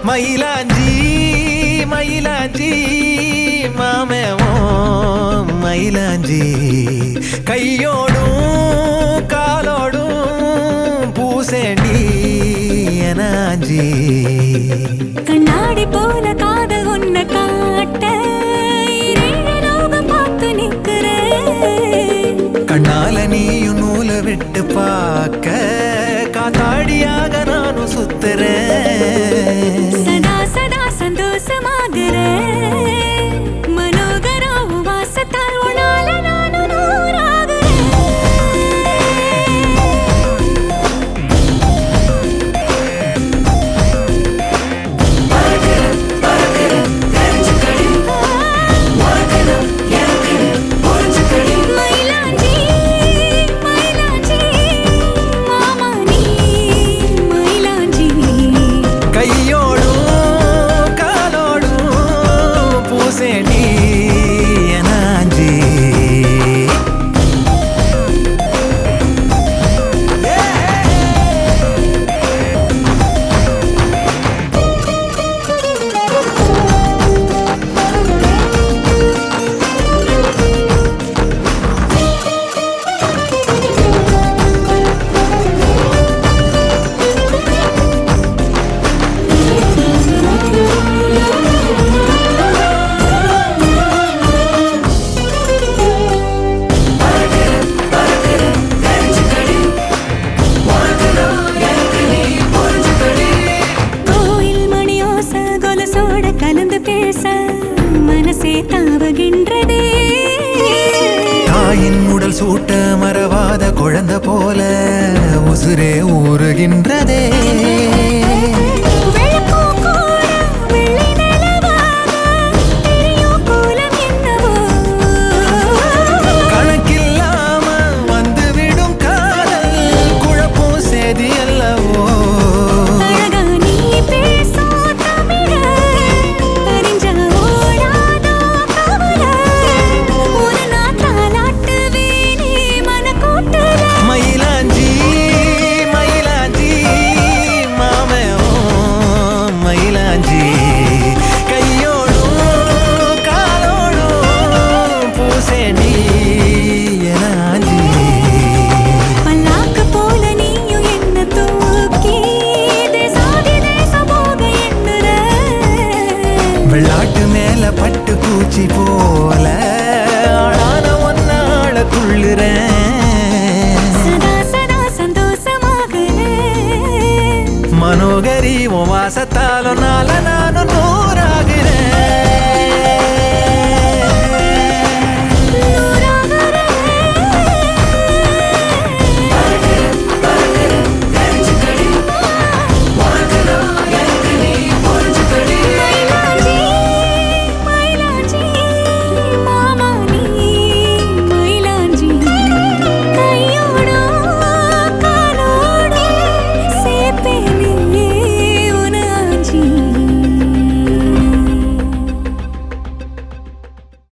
மயிலாஞ்சி மயிலாஞ்சி மாமேவோ மயிலாஞ்சி கையோடும் காலோடும் பூசேண்டி எனாஞ்சி கண்ணாடி போல காதல் உன்னை காட்ட பார்த்து நிற்கிறேன் கண்ணால நீயும் நூலை விட்டு பார்க்க காத்தாடியாக நானும் சுத்துறேன் சதா சதா சந்தோஷமாகிறேன் மனோகரம் வாசத்தால் உன்னால நானும் நூறாகிறேன் மயிலாஞ்சி மயிலாஞ்சி மாமா நீ மயிலாஞ்சி கையோடும் காலோடும் பூசேண்டி எனாஞ்சி கோயில் மணியோச கொலசோட கலந்து பேச மனசே தாவுகின்றதே தாயின் உடல் சூட்ட மறவாத குழந்தை போல உசுரே ஊறுகின்றதே வெள்ளப்பூ கூட வெள்ளி நிலவாக தெரியும் கோலம் என்னவோ கணக்கில்லாம வந்துவிடும் காதல் குழப்பம் சேதி அல்லவோ அழகா நீ பேசும் தமிழ அறிஞ்ச ஓடாதோ கவலை ஒரு நாள் தாலாட்டுவேனே மனக்கூட்டுல மயிலாஞ்சி மயிலாஞ்சி மாமேவோ மயிலாஞ்சி கையோடும் காலோடும் பூசேண்டி எனாஞ்சி பல்லாக்கு போல நீயும் என்ன தூக்கி தேசாதி தேசம் போக எண்ணுற வெள்ளாட்டு மேல பட்டு பூச்சி போல ஆளான ஒன்னாள துள்ளுறேன் சதா சதா சந்தோஷமாகிறேன் மனோகரி உன் வாசத்தாலும்